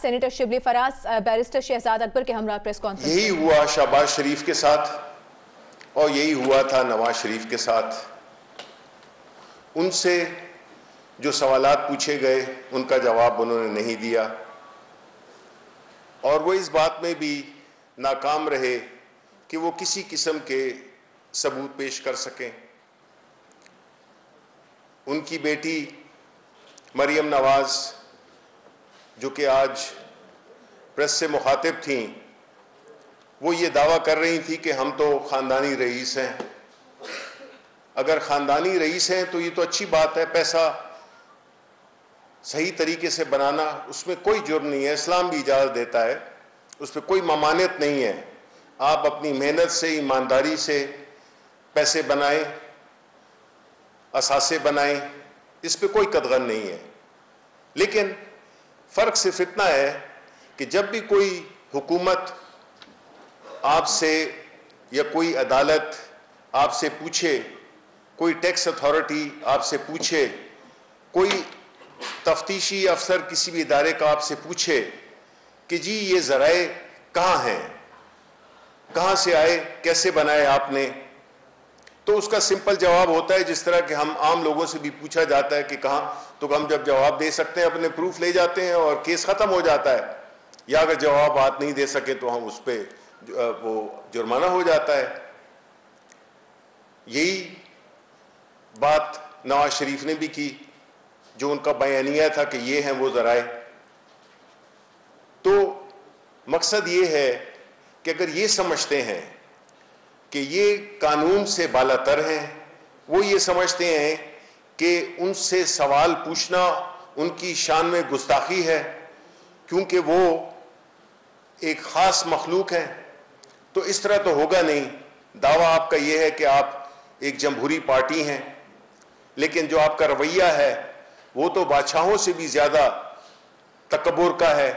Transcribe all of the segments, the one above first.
Senator Shibli Faraz barrister Shahzad Akbar के हमरा press conference. यही हुआ शहबाज शरीफ के साथ और यही हुआ था नवाज शरीफ के साथ। उनसे जो सवालात पूछे गए उनका जवाब उन्होंने नहीं दिया और वो इस बात में भी नाकाम रहे कि वो किसी किस्म के सबूत पेश कर सकें। उनकी बेटी मरियम नवाज जो कि आज प्रेस से मुखातिब थीं, वो ये दावा कर रही थी कि हम तो ख़ानदानी रईस हैं। अगर ख़ानदानी रईस हैं तो ये तो अच्छी बात है, पैसा सही तरीके से बनाना उसमें कोई जुर्म नहीं है, इस्लाम भी इजाज़त देता है, उस पर कोई ममानियत नहीं है। आप अपनी मेहनत से ईमानदारी से पैसे बनाएं, असासे बनाएं, इस पे कोई कदगन नहीं है। लेकिन फ़र्क सिर्फ इतना है कि जब भी कोई हुकूमत आपसे या कोई अदालत आपसे पूछे, कोई टैक्स अथॉरिटी आपसे पूछे, कोई तफ्तीशी अफसर किसी भी इदारे का आपसे पूछे कि जी ये ज़राए कहाँ हैं, कहाँ से आए, कैसे बनाए आपने, तो उसका सिंपल जवाब होता है जिस तरह कि हम आम लोगों से भी पूछा जाता है कि कहाँ, तो हम जब जवाब दे सकते हैं अपने प्रूफ ले जाते हैं और केस ख़त्म हो जाता है। या अगर जवाब बात नहीं दे सके तो हम उस पर वो जुर्माना हो जाता है। यही बात नवाज शरीफ ने भी की, जो उनका बयानिया था कि ये हैं वो ज़राए। तो मकसद ये है कि अगर ये समझते हैं कि ये कानून से बालातर हैं, वो ये समझते हैं कि उनसे सवाल पूछना उनकी शान में गुस्ताखी है क्योंकि वो एक ख़ास मखलूक है, तो इस तरह तो होगा नहीं। दावा आपका ये है कि आप एक जमहूरी पार्टी हैं, लेकिन जो आपका रवैया है वो तो बादशाहों से भी ज़्यादा तकब्बुर का है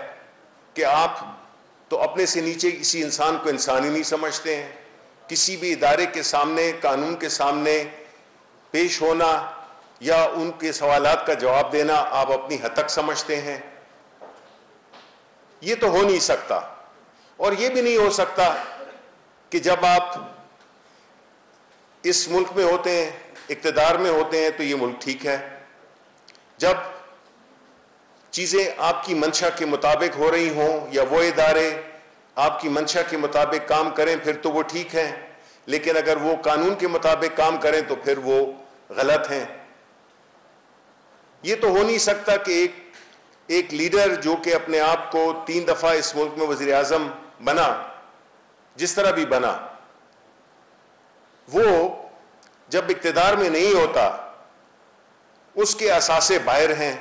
कि आप तो अपने से नीचे किसी इंसान को इंसान ही नहीं समझते हैं। किसी भी इदारे के सामने, कानून के सामने पेश होना या उनके सवालात का जवाब देना आप अपनी हद तक समझते हैं। ये तो हो नहीं सकता। और ये भी नहीं हो सकता कि जब आप इस मुल्क में होते हैं, इक़्तिदार में होते हैं, तो ये मुल्क ठीक है। जब चीज़ें आपकी मंशा के मुताबिक हो रही हों या वो इदारे आपकी मंशा के मुताबिक काम करें फिर तो वो ठीक है, लेकिन अगर वो कानून के मुताबिक काम करें तो फिर वो गलत हैं। ये तो हो नहीं सकता कि एक लीडर जो कि अपने आप को 3 दफ़ा इस मुल्क में वज़ीर आज़म बना, जिस तरह भी बना, वो जब इक़्तिदार में नहीं होता उसके असासे बाहर हैं,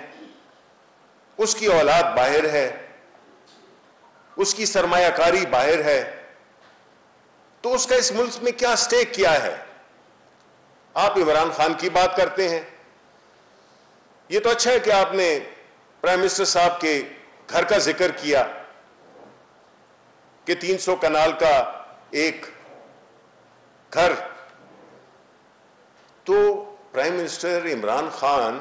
उसकी औलाद बाहर है, उसकी सरमायाकारी बाहर है, तो उसका इस मुल्क में क्या स्टेक क्या है। आप इमरान खान की बात करते हैं, ये तो अच्छा है कि आपने प्राइम मिनिस्टर साहब के घर का जिक्र किया कि 300 कनाल का एक घर। तो प्राइम मिनिस्टर इमरान खान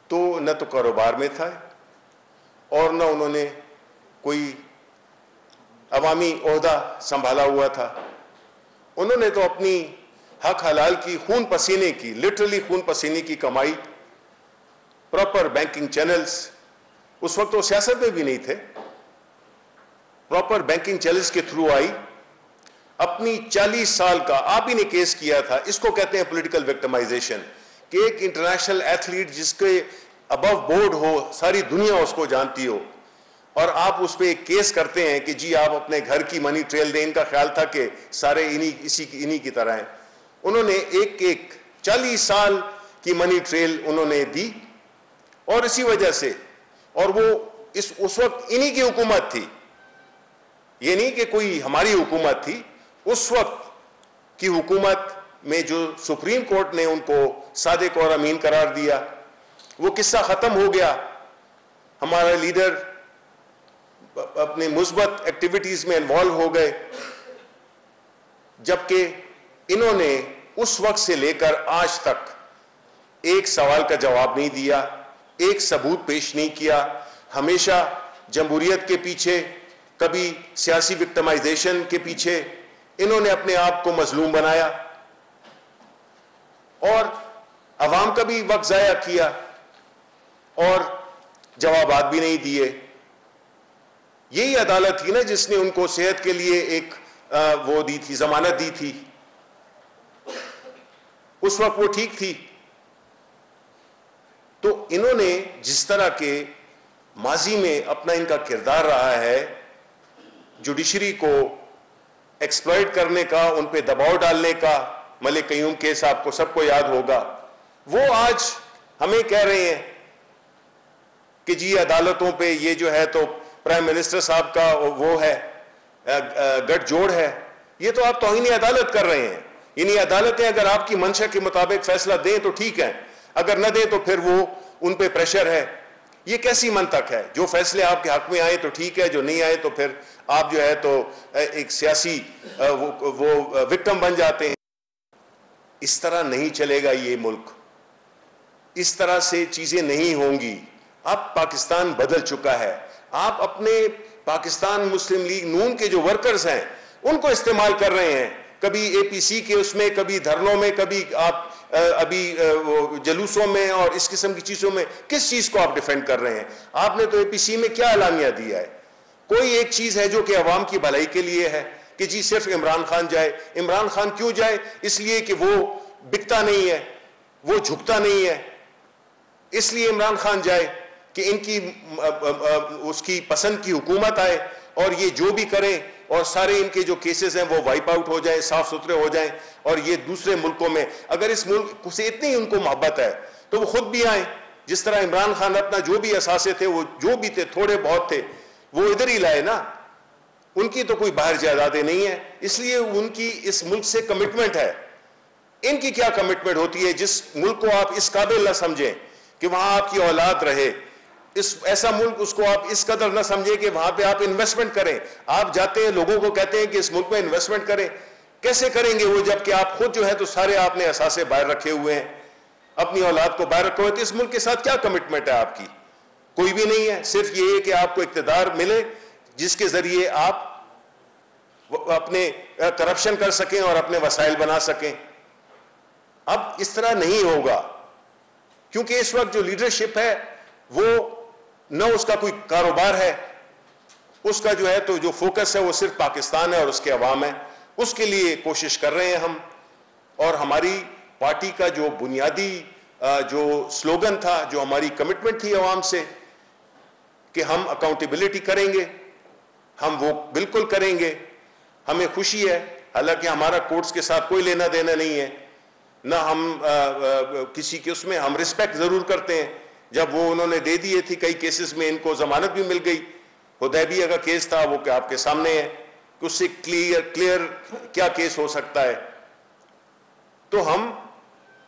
तो न तो कारोबार में था और न उन्होंने कोई अवामी ओहदा संभाला हुआ था। उन्होंने तो अपनी हक हलाल की, खून पसीने की, लिटरली खून पसीने की कमाई, प्रॉपर बैंकिंग चैनल्स, उस वक्त वो सियासत में भी नहीं थे, प्रॉपर बैंकिंग चैनल्स के थ्रू आई। अपनी 40 साल का, आप ही ने केस किया था, इसको कहते हैं पॉलिटिकल विक्टिमाइजेशन, कि एक इंटरनेशनल एथलीट जिसके अबव बोर्ड हो, सारी दुनिया उसको जानती हो, और आप उस पर एक केस करते हैं कि जी आप अपने घर की मनी ट्रेल दें। इनका ख्याल था कि सारे इन्हीं की तरह हैं। उन्होंने एक 40 साल की मनी ट्रेल उन्होंने दी और इसी वजह से, और वो उस वक्त इन्हीं की हुकूमत थी, ये नहीं कि कोई हमारी हुकूमत थी, उस वक्त की हुकूमत में जो सुप्रीम कोर्ट ने उनको सादिक और अमीन करार दिया, वो किस्सा खत्म हो गया। हमारा लीडर अपने मुस्बत एक्टिविटीज में इन्वॉल्व हो गए, जबकि इन्होंने उस वक्त से लेकर आज तक एक सवाल का जवाब नहीं दिया, एक सबूत पेश नहीं किया। हमेशा जमहूरियत के पीछे, कभी सियासी विक्टिमाइजेशन के पीछे इन्होंने अपने आप को मजलूम बनाया और अवाम का भी वक्त जाया किया और जवाबात भी नहीं दिए। यही अदालत थी ना जिसने उनको सेहत के लिए एक वो दी थी, जमानत दी थी। उस वक्त वो ठीक थी। तो इन्होंने जिस तरह के माजी में अपना इनका किरदार रहा है, जुडिशरी को एक्सप्लॉइट करने का, उन पे दबाव डालने का, मलिक कयूम केस आपको सबको याद होगा, वो आज हमें कह रहे हैं कि जी अदालतों पे ये जो है तो प्राइम मिनिस्टर साहब का वो है, गठजोड़ है। ये तो आप तौहीन अदालत कर रहे हैं। यानी अदालतें अगर आपकी मंशा के मुताबिक फैसला दें तो ठीक है, अगर न दें तो फिर वो उन पे प्रेशर है। ये कैसी मंतक है? जो फैसले आपके हक में आए तो ठीक है, जो नहीं आए तो फिर आप जो है तो एक सियासी वो विक्टिम बन जाते हैं। इस तरह नहीं चलेगा ये मुल्क, इस तरह से चीजें नहीं होंगी। अब पाकिस्तान बदल चुका है। आप अपने पाकिस्तान मुस्लिम लीग नून के जो वर्कर्स हैं उनको इस्तेमाल कर रहे हैं, कभी एपीसी के उसमें, कभी धरनों में, कभी आप अभी जलूसों में और इस किस्म की चीजों में। किस चीज को आप डिफेंड कर रहे हैं? आपने तो एपीसी में क्या एलानिया दिया है? कोई एक चीज है जो कि अवाम की भलाई के लिए है कि जी सिर्फ इमरान खान जाए। इमरान खान क्यों जाए? इसलिए कि वो बिकता नहीं है, वो झुकता नहीं है, इसलिए इमरान खान जाए कि इनकी उसकी पसंद की हुकूमत आए और ये जो भी करें और सारे इनके जो केसेस हैं वो वाइप आउट हो जाएं, साफ सुथरे हो जाएं। और ये दूसरे मुल्कों में, अगर इस मुल्क से इतनी उनको मोहब्बत है तो वो खुद भी आए। जिस तरह इमरान खान अपना जो भी असासे थे, वो जो भी थे, थोड़े बहुत थे, वो इधर ही लाए ना। उनकी तो कोई बाहर जायदादें नहीं है, इसलिए उनकी इस मुल्क से कमिटमेंट है। इनकी क्या कमिटमेंट होती है? जिस मुल्क को आप इस काबिल ना समझें कि वहां आपकी औलाद रहे, इस ऐसा मुल्क उसको आप इस कदर ना समझें कि वहां पे आप इन्वेस्टमेंट करें। आप जाते हैं, लोगों को कहते हैं कि इस मुल्क में इन्वेस्टमेंट करें। कैसे करेंगे वो, जबकि आप खुद जो है तो सारे आपने असासे बाहर रखे हुए हैं, अपनी औलाद को बाहर रखे हुए। तो इस मुल्क के साथ क्या कमिटमेंट है आपकी? कोई भी नहीं है। सिर्फ ये है कि आपको इक्तदार मिले जिसके जरिए आप अपने करप्शन कर सकें और अपने वसाइल बना सकें। अब इस तरह नहीं होगा, क्योंकि इस वक्त जो लीडरशिप है वो न उसका कोई कारोबार है, उसका जो है तो जो फोकस है वो सिर्फ पाकिस्तान है और उसके अवाम है। उसके लिए कोशिश कर रहे हैं हम। और हमारी पार्टी का जो बुनियादी जो स्लोगन था, जो हमारी कमिटमेंट थी अवाम से कि हम अकाउंटेबिलिटी करेंगे, हम वो बिल्कुल करेंगे। हमें खुशी है, हालांकि हमारा कोर्ट्स के साथ कोई लेना देना नहीं है, ना हम किसी के उसमें, हम रिस्पेक्ट जरूर करते हैं। जब वो उन्होंने दे दिए थी, कई केसेस में इनको जमानत भी मिल गई। हुदैबिया का केस था, वो आपके सामने है कि उससे क्लियर क्या केस हो सकता है। तो हम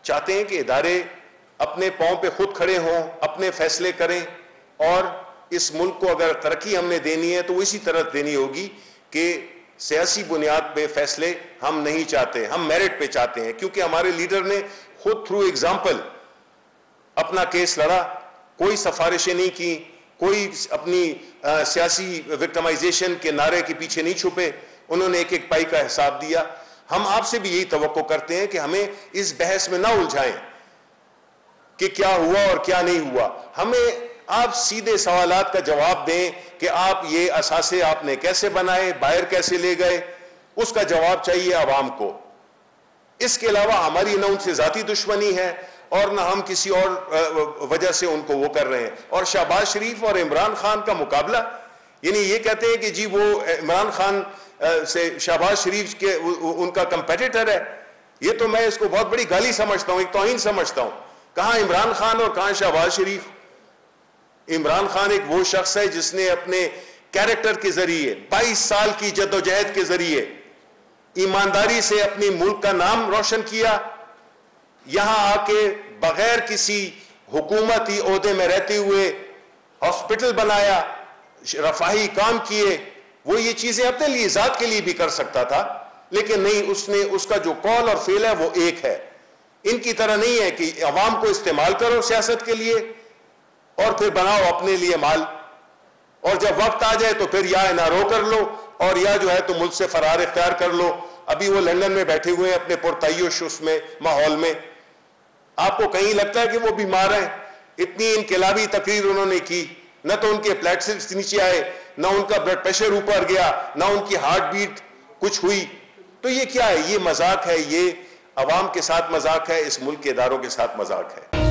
चाहते हैं कि इदारे अपने पांव पे खुद खड़े हों, अपने फैसले करें। और इस मुल्क को अगर तरक्की हमने देनी है तो वो इसी तरह देनी होगी कि सियासी बुनियाद पे फैसले हम नहीं चाहते, हम मेरिट पे चाहते हैं। क्योंकि हमारे लीडर ने खुद थ्रू एग्जाम्पल अपना केस लड़ा, कोई सिफारिशें नहीं की, कोई अपनी सियासी विक्टिमाइजेशन के नारे के पीछे नहीं छुपे। उन्होंने एक एक पाई का हिसाब दिया। हम आपसे भी यही तवक्को करते हैं कि हमें इस बहस में ना उलझाएं कि क्या हुआ और क्या नहीं हुआ। हमें आप सीधे सवालात का जवाब दें कि आप ये असासे आपने कैसे बनाए, बाहर कैसे ले गए, उसका जवाब चाहिए आवाम को। इसके अलावा हमारी न उनसे जाती दुश्मनी है और न हम किसी और वजह से उनको वो कर रहे हैं। और शहबाज शरीफ और इमरान खान का मुकाबला, यानी ये कहते हैं कि जी वो इमरान खान से शहबाज शरीफ के उनका कंपेटिटर है। ये तो मैं इसको बहुत बड़ी गाली समझता हूं, एक तौहीन समझता हूं। कहां इमरान खान और कहां शहबाज शरीफ? इमरान खान एक वो शख्स है जिसने अपने कैरेक्टर के जरिए 22 साल की जद्दोजहद के जरिए ईमानदारी से अपनी मुल्क का नाम रोशन किया। यहां आके बगैर किसी हुकूमती ओहदे में रहते हुए हॉस्पिटल बनाया, रफाही काम किए। वो ये चीजें अपने लिए, जात के लिए भी कर सकता था, लेकिन नहीं, उसने उसका जो कॉल और फेल है वो एक है। इनकी तरह नहीं है कि अवाम को इस्तेमाल करो सियासत के लिए और फिर बनाओ अपने लिए माल। और जब वक्त आ जाए तो फिर या एनआरओ कर लो और या जो है तो मुल्क से फरार इख्तियार कर लो। अभी वो लंदन में बैठे हुए हैं अपने पुरतय्युश उसमें माहौल में। आपको कहीं लगता है कि वो बीमार हैं? इतनी इनकलाबी तकरीर उन्होंने की, न तो उनके प्लेटलेट्स नीचे आए, न उनका ब्लड प्रेशर ऊपर गया, न उनकी हार्ट बीट कुछ हुई। तो ये क्या है? ये मजाक है, ये अवाम के साथ मजाक है, इस मुल्क के इदारों के साथ मजाक है।